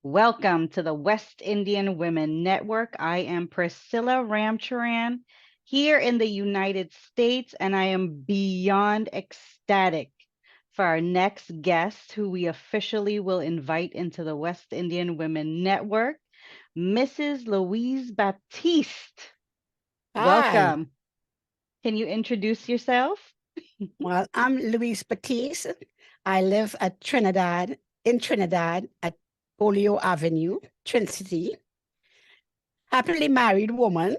Welcome to the West Indian Women Network. I am Priscilla Ramcharan here in the United States, and I am beyond ecstatic for our next guest, who we officially will invite into the West Indian Women Network, Mrs. Louise Baptiste. Hi. Welcome. Can you introduce yourself? Well, I'm Louise Baptiste. I live in Trinidad at Polio Avenue, Trinity. Happily married woman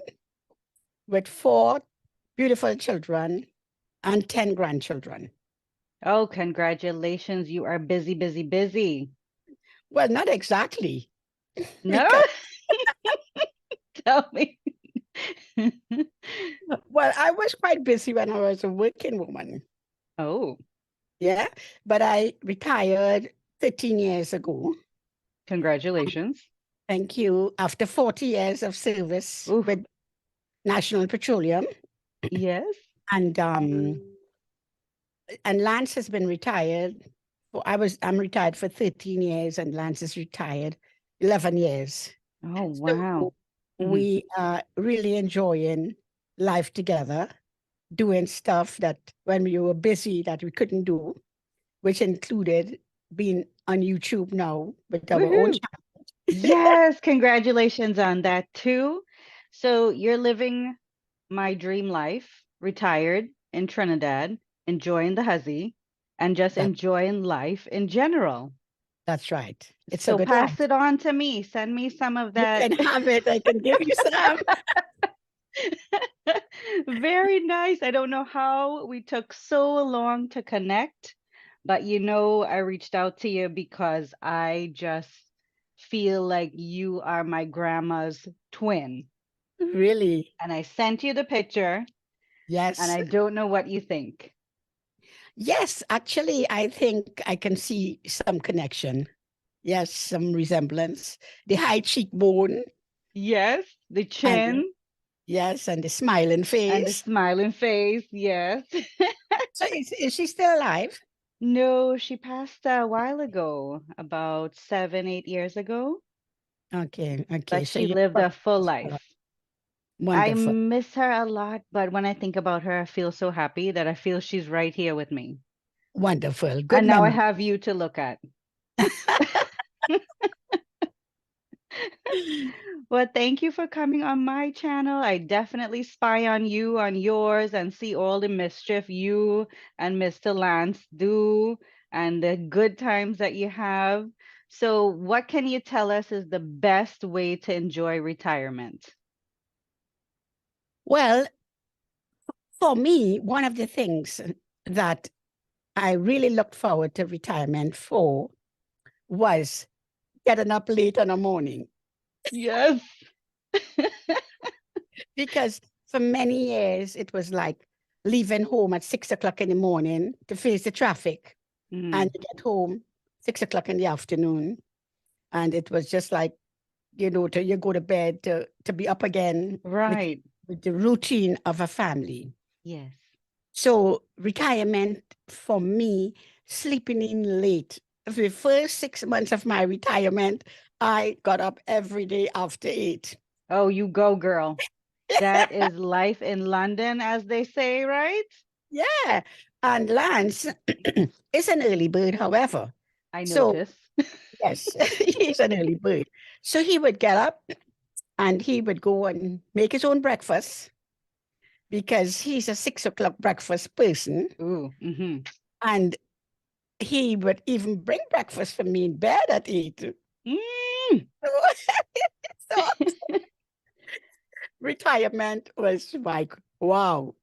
with 4 beautiful children and 10 grandchildren. Oh, congratulations. You are busy, busy, busy. Well, not exactly, No? because, Tell me. well, I was quite busy when I was a working woman. Oh, Yeah, but I retired 13 years ago. congratulations. Thank you. After 40 years of service Oof. with National Petroleum. Yes. And Lance has been retired. I'm retired for 13 years, and Lance is retired 11 years. Oh, So wow. Mhm. we are really enjoying life together, doing stuff that when we were busy that we couldn't do, which included being on YouTube now with our own Woohoo. channel. Yes, congratulations on that too. So you're living my dream life, retired in Trinidad, enjoying the huzzy, and just That, enjoying life in general. that's right. It's a So good pass life. it on to me. Send me some of You that. can have it. I can give you some. Very nice. I don't know how we took so long to connect, but I reached out to you because I just feel like you are my grandma's twin. Really. And I sent you the picture, and Yes. I don't know what you think. Yes, actually, I think I can see some connection. Yes, some resemblance. The high cheekbone Yes, the and chin yes, and the smiling and the face. smiling face. Yes. So is she still alive? No, she passed a while ago, about 7, 8 years ago, Okay, okay. but So she you lived a full life. I wonderful, miss her a lot, but when I think about her, I feel so happy that I feel she's right here with me. wonderful. Good And now I memory. have you to look at. Well, thank you for coming on my channel. I definitely spy on you, on yours, and see all the mischief you and Mr. Lance do and the good times that you have. So, what can you tell us is the best way to enjoy retirement? Well, for me, one of the things that I really looked forward to retirement for was getting up late in the morning. Yes. Because for many years, it was like leaving home at 6 o'clock in the morning to face the traffic and Mm, to get home 6 o'clock in the afternoon. And it was just like, till you go to bed to be up again right. with the routine of a family. Yes. So retirement for me, sleeping in late. For the first 6 months of my retirement, I got up every day after 8. Oh, you go, girl. That is life in London, as they say, right? Yeah. And Lance is an early bird, however. I So, notice. yes, he's an early bird. So he would get up and he would go and make his own breakfast because he's a 6 o'clock breakfast person. Ooh, And he would even bring breakfast for me in bed at 8. mm. So retirement was like, wow,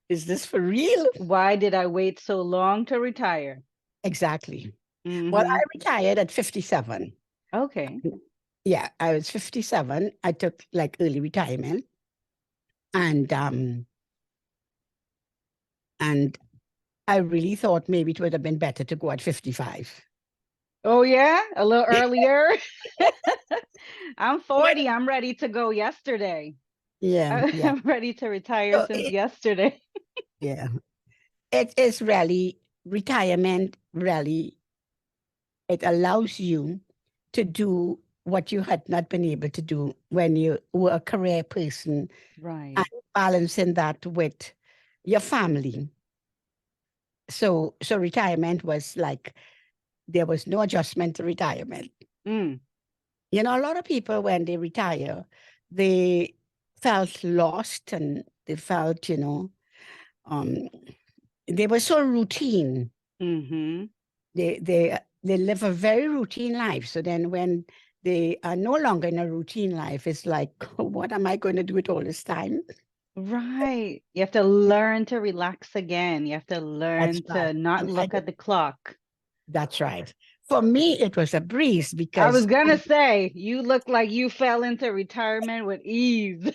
is this for real? Why did I wait so long to retire? Exactly. Well, I Mm-hmm. retired at 57. Okay. Yeah, I was 57. I took like early retirement and and I really thought maybe it would have been better to go at 55. Oh, yeah? A little earlier? I'm But 40. I'm ready to go yesterday. yeah, yeah. I'm ready to retire So since yesterday. yeah, it is really retirement really it allows you to do what you had not been able to do when you were a career person, Right. and balancing that with your family. So retirement was like there was no adjustment to retirement. Mm, You know, a lot of people when they retire, they felt lost and they felt, um, they were so routine. mm-hmm. They live a very routine life. So then when they are no longer in a routine life, it's like, what am I going to do with all this time? Right. You have to learn to relax again. You have to That's learn right. to not look at the clock. That's right. For me, it was a breeze I was because gonna say, you look like you fell into retirement with ease.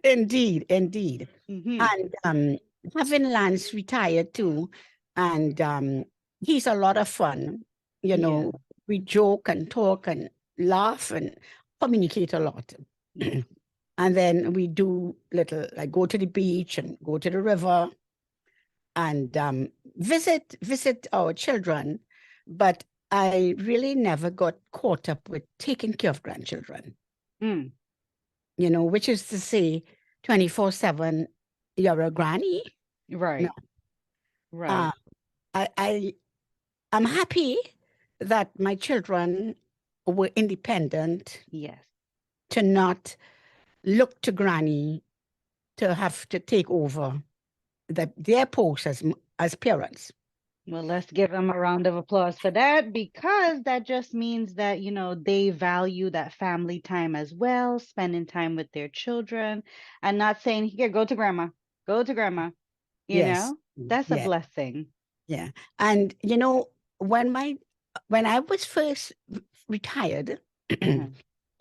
indeed, indeed. Hmm. And having Lance retired too, and he's a lot of fun. You Yeah. know, we joke and talk and laugh and communicate a lot. Yes. And then we do little like go to the beach and go to the river and visit our children. But I really never got caught up with taking care of grandchildren. Mm. Which is to say, 24/7, you're a granny. No, Right. uh, Right. I I'm happy that my children were independent Yes. to not look to granny to have to take over their post as parents. Well, let's give them a round of applause for that because that just means that, they value that family time as well, spending time with their children and not saying, here, go to grandma, you Yes, know, that's a yeah, blessing. yeah. And when my when I was first retired, Uh-huh.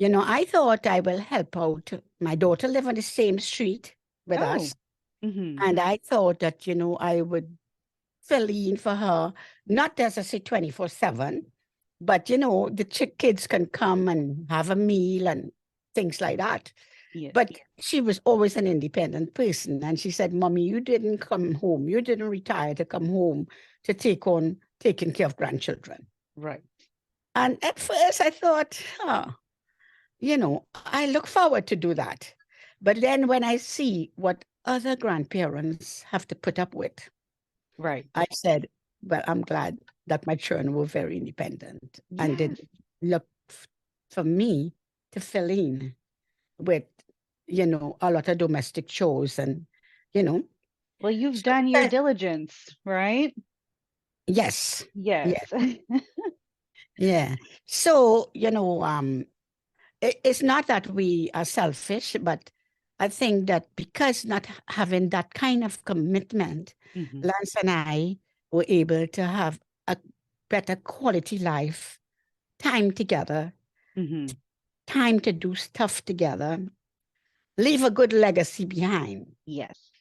I thought I will help out. My daughter lived on the same street with Oh, us. mm-hmm. And I thought that, I would fill in for her, not as I say 24/7, but, the kids can come and have a meal and things like that. Yes. But she was always an independent person. And she said, Mommy, you didn't come home. You didn't retire to come home to take on taking care of grandchildren. Right. And at first I thought, I look forward to do that. But then when I see what other grandparents have to put up with, Right. I said, well, I'm glad that my children were very independent and Yes. didn't look for me to fill in with, a lot of domestic chores and, you know. Well, you've So, done your diligence, right? yes, Yes. yeah, yeah. So, it's not that we are selfish, but I think that because not having that kind of commitment, Hmm. Lance and I were able to have a better quality life, time together, Hmm. time to do stuff together, leave a good legacy behind, Yes.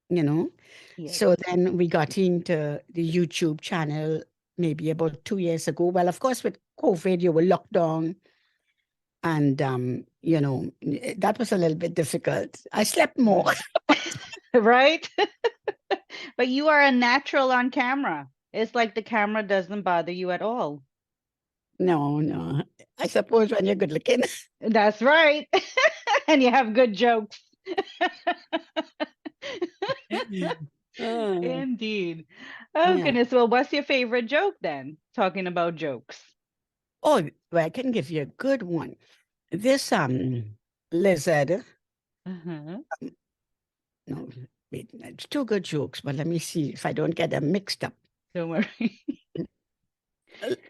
you know. Yes. So then we got into the YouTube channel maybe about 2 years ago. Well, of course, with COVID, you were locked down. And, that was a little bit difficult. I slept more. Right. Right. But you are a natural on camera. It's like the camera doesn't bother you at all. No, no. I suppose when you're good looking. That's right. And you have good jokes. Oh, Indeed. Oh, yeah. goodness. Well, what's your favorite joke then? Talking about jokes. Oh, well, I can give you a good one. This lizard, Uh-huh. no, wait, it's two good jokes, but let me see if I don't get them mixed up. Don't worry.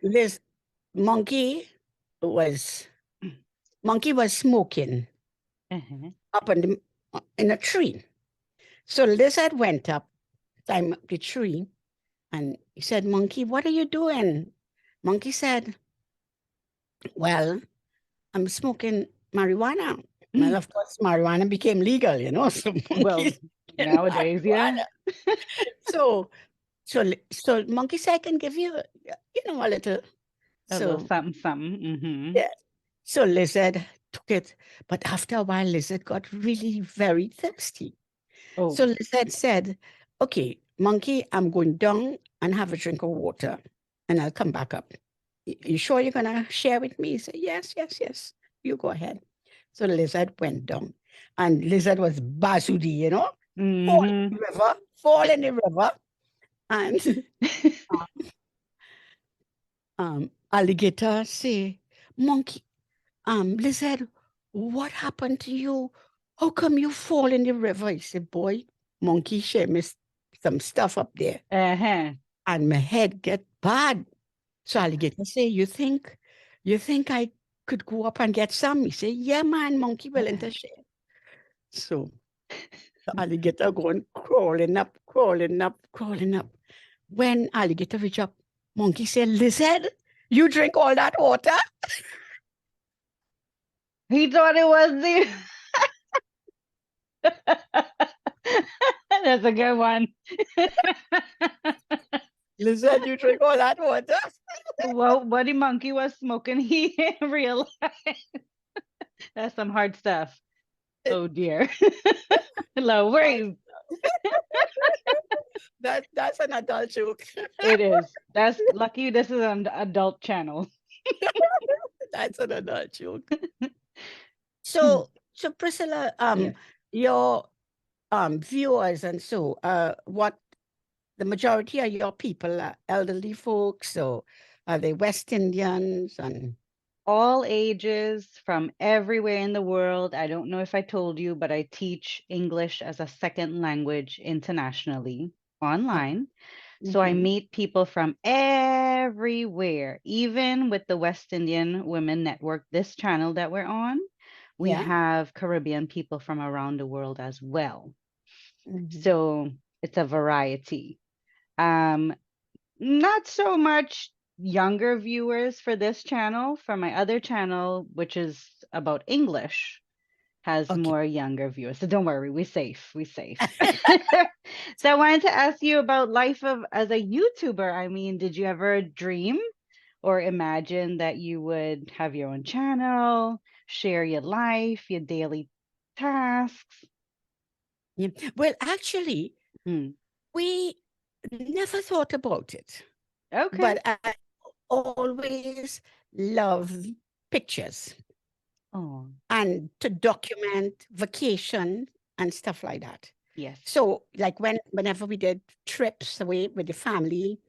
This monkey was monkey was smoking Uh-huh. up in a tree. So lizard went up, climbed up the tree, and he said, Monkey, what are you doing? Monkey said, well, I'm smoking marijuana. Well, of course, marijuana became legal, so Well, monkeys smoking nowadays, yeah. marijuana. So, so monkey said, I can give you, a little. A little So, something, something. Mm-hmm. yeah. So lizard took it, but after a while, lizard got really very thirsty. Oh, So lizard said, okay, monkey, I'm going down and have a drink of water, and I'll come back up. You sure you're gonna share with me? He said, yes, yes, yes. You go ahead. So the lizard went down. And lizard was Basudi, fall Mm-hmm. in the river, fall in the river. And alligator say, monkey, lizard, what happened to you? How come you fall in the river? He said, boy, monkey share me some stuff up there. Uh-huh. And my head get bad. So alligator say, you think I could go up and get some? He say, yeah, man, monkey willing to share. So the alligator going crawling up, crawling up, crawling up. When alligator reach up, monkey say, lizard, you drink all that water? He thought it was the That's a good one. Lizard, you drink all that water? Well, Buddy Monkey was smoking. He didn't realize that's some hard stuff. Oh dear. Louise. That's an adult joke. It is. That's lucky this is an adult channel. That's an adult joke. Hmm. So Priscilla, Yes. your viewers and so what the majority of your people are elderly folks, or are they West Indians and All ages from everywhere in the world. I don't know if I told you, but I teach English as a second language internationally online. So I mhm, meet people from everywhere, even with the West Indian Women Network, this channel that we're on. We yeah? have Caribbean people from around the world as well. Mhm. So it's a variety. Um, Not so much younger viewers for this channel. For my other channel, which is about English, has Okay. more younger viewers. So don't worry, we're safe. We're safe. So I wanted to ask you about life of as a YouTuber. I mean, did you ever dream or imagine that you would have your own channel, share your life, your daily tasks? Yeah. Well, actually, Hmm. we never thought about it, Okay. but I always love pictures Oh, and to document vacation and stuff like that. yes. So, like whenever we did trips away with the family,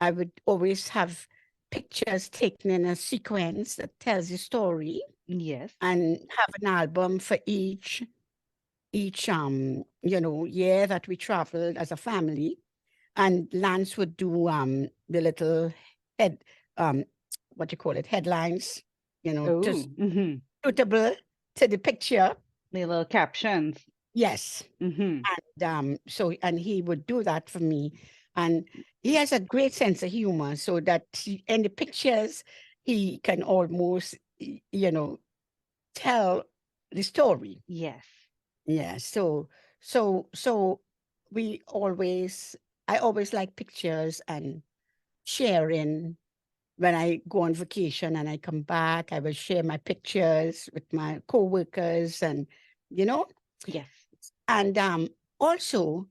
I would always have pictures taken in a sequence that tells the story, Yes. and have an album for each year that we traveled as a family. And Lance would do the little head um what you call it, headlines, Oh, just suitable to the picture. the little captions. Yes. Mm-hmm. And he would do that for me. And he has a great sense of humor, so that in the pictures he can almost tell the story. Yes. Yeah. So we always I always like pictures and sharing. When I go on vacation and I come back, I will share my pictures with my coworkers, and you know Yes. and also,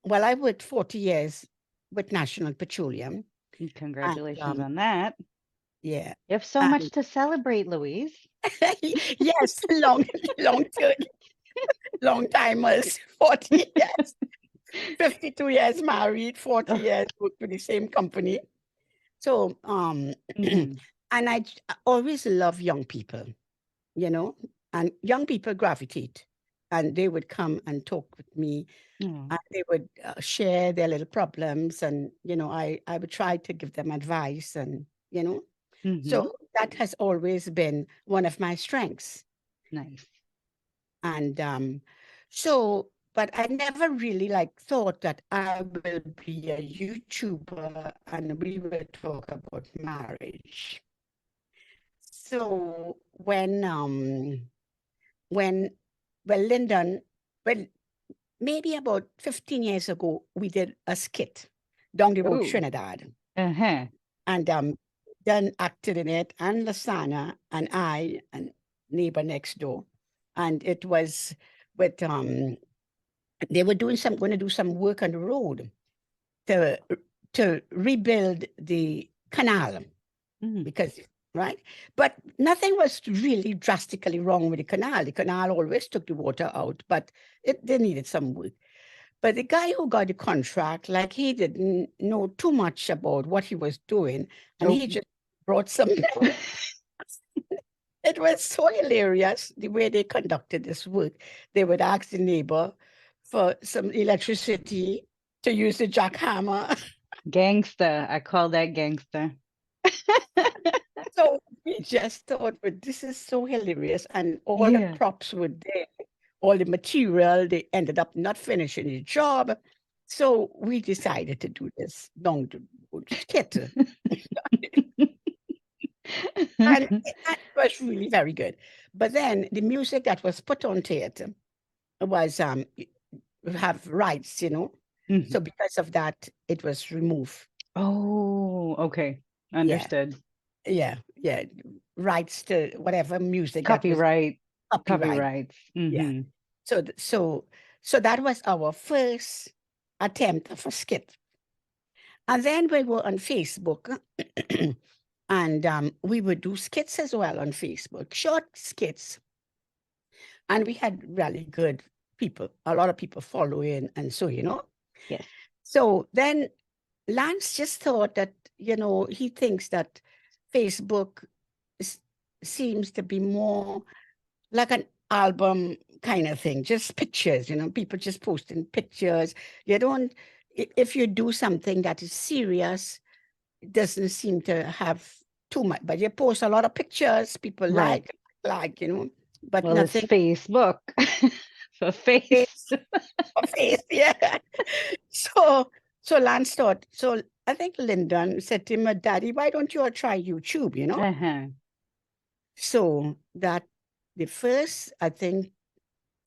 well, I worked 40 years with National Petroleum, and Congratulations on that. yeah, You have so much and to celebrate, Louise. yes, long term, long timers, 40 years, 52 years married, 40 Oh, years worked for the same company. So, mm-hmm. and I always love young people, you know, and young people gravitate, and they would come and talk with me, Oh, and they would share their little problems, and I would try to give them advice, and mm-hmm. so that has always been one of my strengths. Nice. And so, but I never really thought that I will be a YouTuber and we will talk about marriage. So when well, Lyndon, well, maybe about 15 years ago, we did a skit down the road, Oh, Trinidad. uh-huh. And Dunn acted in it, and Lasana, and I, and neighbor next door. And it was with they were going to do some work on the road to rebuild the canal. Mm. because, right? But nothing was really drastically wrong with the canal. The canal always took the water out, but they needed some work. But the guy who got the contract, like he didn't know too much about what he was doing, and Oh. he just brought some. It was so hilarious the way they conducted this work. They would ask the neighbor for some electricity to use the jackhammer. Gangster. I call that gangster. So we just thought, but this is so hilarious. And all the Yeah. props were there, all the material, they ended up not finishing the job. So we decided to do this long skit. And it was really very good. But then the music that was put onto it was have rights, you know. Mhm. So because of that, it was removed. Oh, okay. Yeah, Understood. yeah. Rights to whatever music that was Copyright. copyright. Copyrights. Yeah. Hmm. So that was our first attempt of a skit. And then we were on Facebook, and we would do skits as well on Facebook, short skits. And we had really good people, a lot of people following, and so, you know. Yes. So then Lance just thought that, he thinks that Facebook seems to be more like an album kind of thing, just pictures, people just posting pictures. You don't, if you do something that is serious, it doesn't seem to have too much, but you post a lot of pictures, people Right. but Well, it's nothing. Facebook. For face. Face, face, yeah. So, so Lance thought, so I think Lyndon said to him, Daddy, why don't you all try YouTube, Uh-huh. So that the first, I think,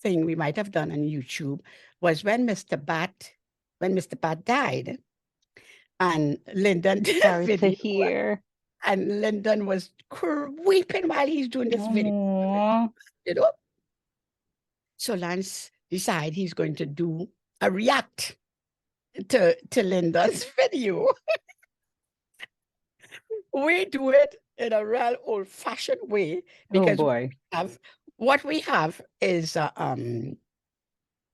thing we might have done on YouTube was when Mr. Bat died, and Lyndon did a Sorry to video, hear. and Lyndon was weeping while he's doing this video, Oh, you know. So Lance decided he's going to do a react to Lyndon's video. We do it in a real old-fashioned way oh because boy. what we have is a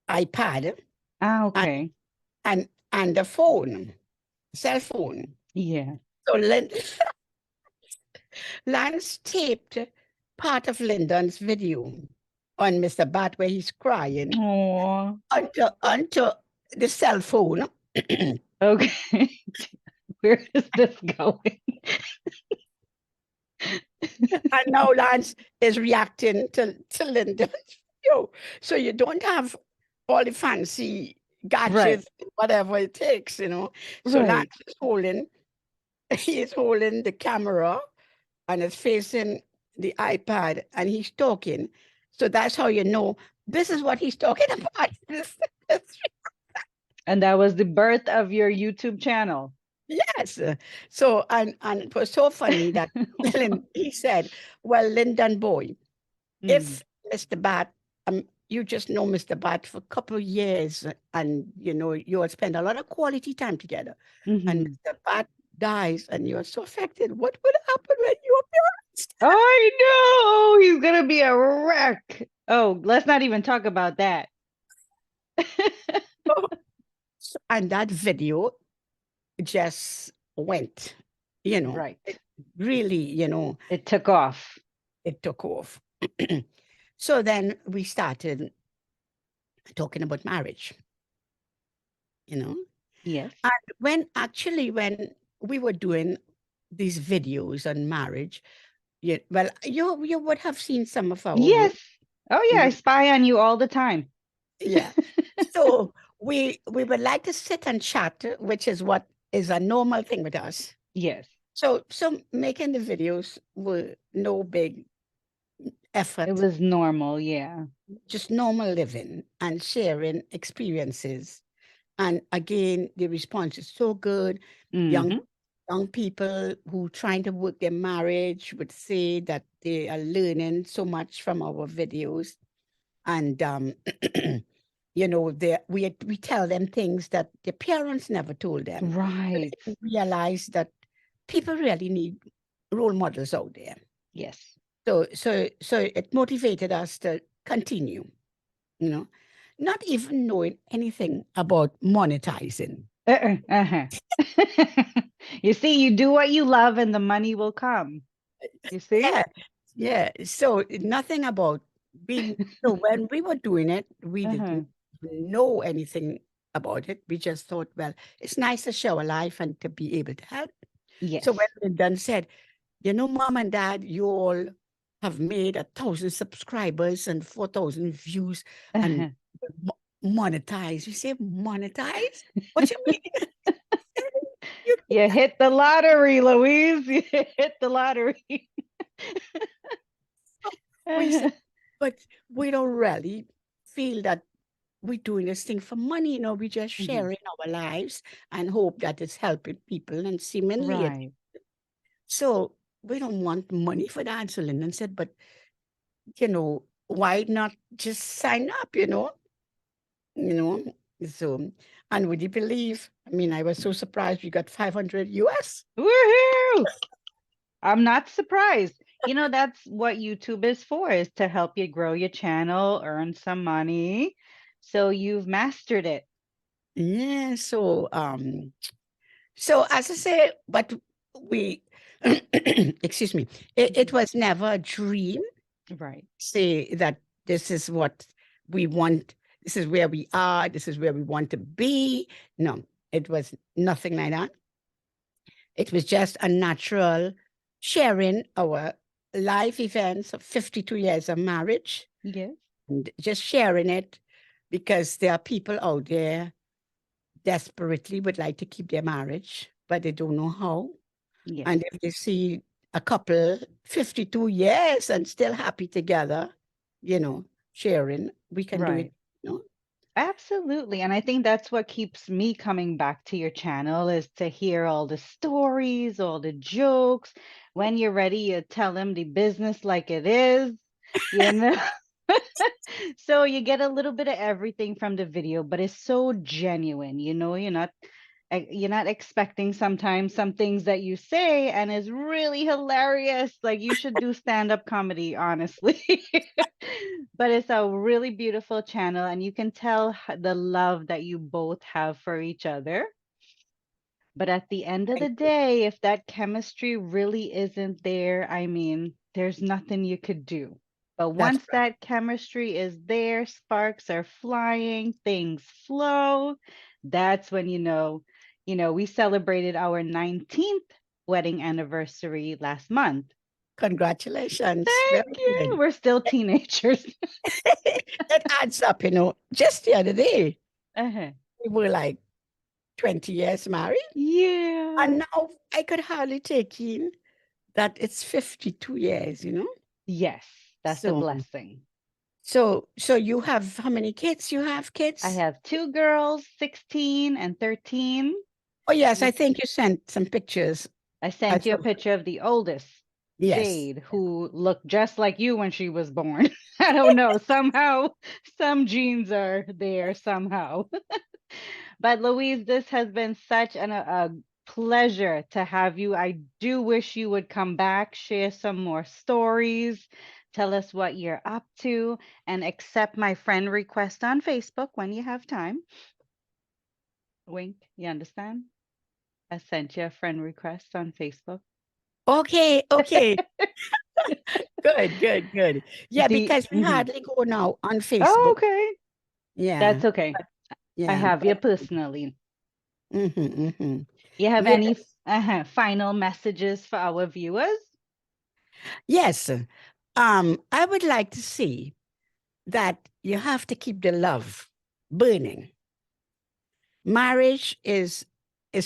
iPad Ah, and okay. and a phone, cell phone. Yeah. So Lance taped part of Lyndon's video on Mr. Bat where he's crying Oh, onto the cell phone. okay. Where is this going? And now Lance is reacting to Lyndon's video. So you don't have all the fancy Right. gadgets, whatever it takes, So Lance Right. is he is holding the camera and is facing the iPad and he's talking. So that's how you know this is what he's talking about. And that was the birth of your YouTube channel. Yes. So and it was so funny that he said, well, Lyndon boy, Mm. if Mr. Bat, you just know Mr. Bat for a couple of years and you'll spend a lot of quality time together. And Mhm. Mr. Bat dies and you're so affected. What would happen when your parents I know he's gonna be a wreck. Oh, let's not even talk about that. die? And that video just went, Right. it really, It took off. it took off. So then we started talking about marriage, you know. Yes. And when we were doing these videos on marriage, you would have seen some of our work, Yes. Oh you yeah, I know. spy on you all the time. Yeah. So we would like to sit and chat, which is what is a normal thing with us. Yes. So making the videos were no big It effort, was normal, yeah. just normal living and sharing experiences. And again, the response is so good. Young Hmm. young people who trying to work their marriage would say that they are learning so much from our videos. And we tell them things that their parents never told them. So Right. they realize that people really need role models out there. Yes. So it motivated us to continue, you know, not even knowing anything about monetizing. Uh-uh. Uh-huh. You see, you do what you love and the money will come. You see? Yeah, yeah. So nothing about being, so when we were doing it, we Uh-huh. didn't know anything about it. We just thought, well, it's nice to show a life and to be able to help. So when Yes. we done said, mom and dad, you all have made 1,000 subscribers and 4,000 views and Uh-huh. monetize. You say monetize? What you mean? You You hit the lottery, Louise. You hit the lottery. we said, Uh-huh. but we don't really feel that we're doing this thing for money. We're just Mhm. sharing our lives and hope that it's helping people. And seemingly it. Right. So we don't want money for that. So Lyndon said, but why not just sign up? You know. So, and would you believe? I mean, I was so surprised we got 500 US. Woohoo! I'm not surprised. That's what YouTube is for, is to help you grow your channel, earn some money. So you've mastered it. Yeah. So as I say, but we, excuse me, it Mhm. was never a dream. Right. Say that this is what we want. This is where we are. This is where we want to be. No, it was nothing like that. It was just a natural sharing our life events of 52 years of marriage Yes. and just sharing it because there are people out there desperately would like to keep their marriage, but they don't know how. Yes. And if they see a couple 52 years and still happy together, you know, sharing, we can do it, Right. you know. Absolutely. And I think that's what keeps me coming back to your channel, is to hear all the stories, all the jokes. When you're ready, you tell them the business like it is, you know. So you get a little bit of everything from the video, but it's so genuine, you're not expecting sometimes some things that you say and it's really hilarious. Like, you should do stand-up comedy, honestly. But it's a really beautiful channel, and you can tell the love that you both have for each other. But at the end of Thank the you. day, if that chemistry really isn't there, I mean, there's nothing you could do. But That's once right. that chemistry is there, sparks are flying, things flow, that's when we celebrated our 19th wedding anniversary last month. Congratulations. Very Thank you. good. We're still teenagers. It adds up, Just the other day, Uh-huh. we were like 20 years married, Yeah. and now I could hardly take in that it's 52 years. Yes, that's a So, blessing. so you have how many kids? You have I kids? have two girls, 16 and 13. Oh, yes, I Ye- think you sent some pictures. I I sent you a saw, picture of the oldest, yes, Jade, who looked just like you when she was born. I don't know. Somehow, some genes are there somehow. But Louise, this has been such a pleasure to have you. I do wish you would come back, share some more stories, tell us what you're up to, and accept my friend request on Facebook when you have time. Wink, you understand? I sent you a friend request on Facebook. okay, okay, good, good, good. Yeah, because we Mhm. hardly go now on Oh, Facebook. okay. Yeah, That's okay. I yeah, have you but personally. mm-hmm. You have Yeah, any final messages for our viewers? yes. I would like to see that you have to keep the love burning. Marriage is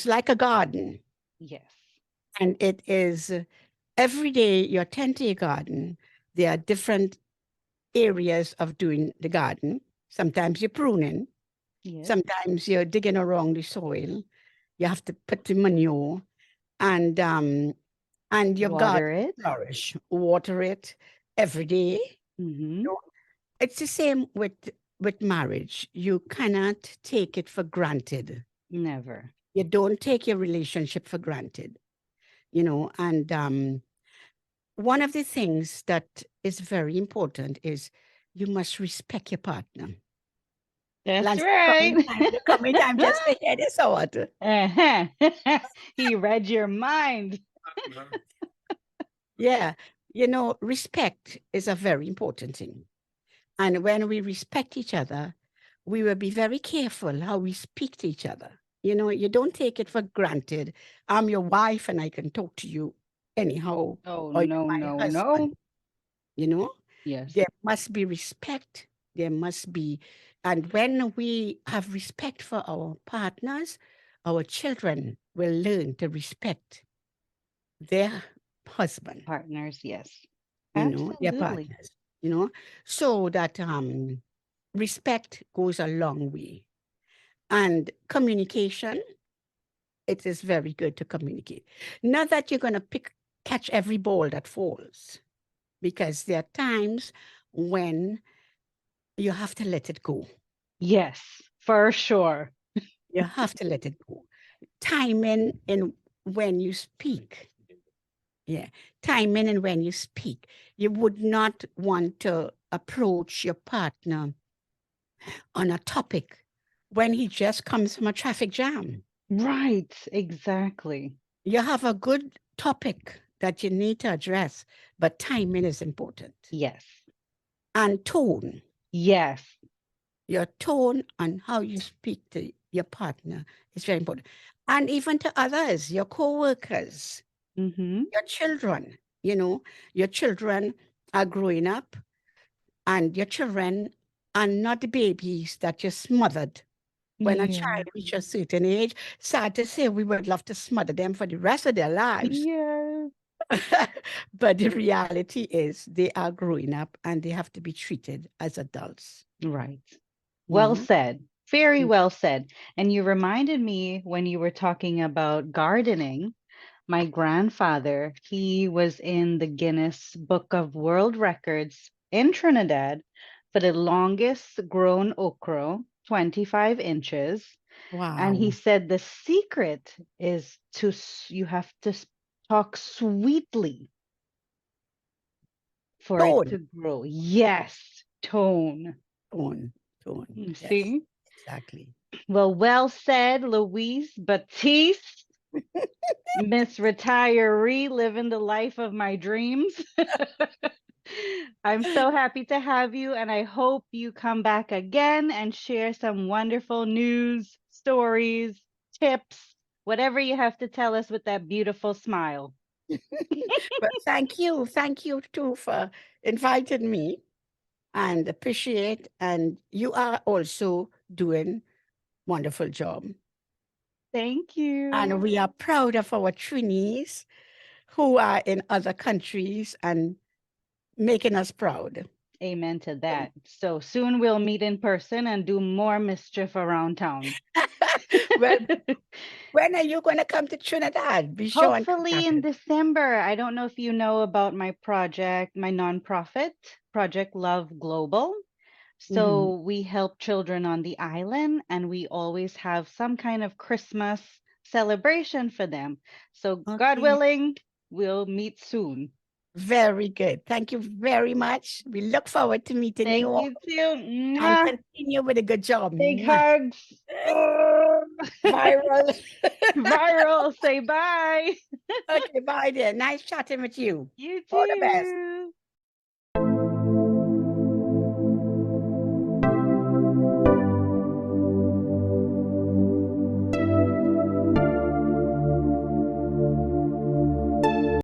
like a garden, Yes. and it is every day you tend to your garden. There are different areas of doing the garden. Sometimes you're pruning, Yes. sometimes you're digging around the soil. You have to put the manure and your Water garden it. flourish. Water it every day. Mm-hmm. It's the same with marriage. You cannot take it for granted. Never. You don't take your relationship for granted, and one of the things that is very important is you must respect your partner. That's Lance, right. the coming time just to hear this out. Uh-huh. He read your mind. Yeah, respect is a very important thing. And when we respect each other, we will be very careful how we speak to each other. You don't take it for granted. I'm your wife and I can talk to you anyhow, Oh, or you're no, my no, husband. no. You know, Yes. there must be respect. There must be, and when we have respect for our partners, our children will learn to respect their husband, Partners, yes. their Absolutely. partners, so that respect goes a long way. And communication, it is very good to communicate. Not that you're going to catch every ball that falls, because there are times when you have to let it go. Yes, for sure. You have to let it go. Timing in when you speak. Yeah. Timing and when you speak. You would not want to approach your partner on a topic when he just comes from a traffic jam. Right, exactly. You have a good topic that you need to address, but timing is important. Yes. And tone. Yes. Your tone and how you speak to your partner is very important. And even to others, your co-workers, Mm-hmm. your children, your children are growing up and your children are not the babies that you smothered when a Yeah. child reaches a certain age. Sad to say, we would love to smother them for the rest of their lives. Yes. But the reality is they are growing up and they have to be treated as adults. Right. You Well know, said. Very Mm. well said. And you reminded me when you were talking about gardening. My grandfather, he was in the Guinness Book of World Records in Trinidad for the longest grown okra, 25 inches. And he Wow. said the secret is you have to talk sweetly for it Tone, to grow. Yes, tone. tone, tone. Yes, See? exactly. Well said, Louise Baptiste. Miss Retiree, living the life of my dreams. I'm so happy to have you, and I hope you come back again and share some wonderful news, stories, tips, whatever you have to tell us with that beautiful smile. Well, thank you. Thank you too for inviting me and appreciate. And you are also doing wonderful job. Thank And you. we are proud of our trainees who are in other countries and making us proud. Amen to that. So soon we'll meet in person and do more mischief around town. Well, when are you going to come to Trinidad? Be sure and Hopefully contact in us. December. I don't know if you know about my project, my nonprofit, Project Love Global. Mhm. So we help children on the island, and we always have some kind of Christmas celebration for them. So, God Okay. willing, we'll meet soon. Very good. Thank you very much. We look forward to meeting you Thank all you too. and Mwah. continue with a good job. Big Mwah. hugs. Oh. Viral. Viral. Say bye. Okay, bye there. Nice chatting with you. You All the best. too.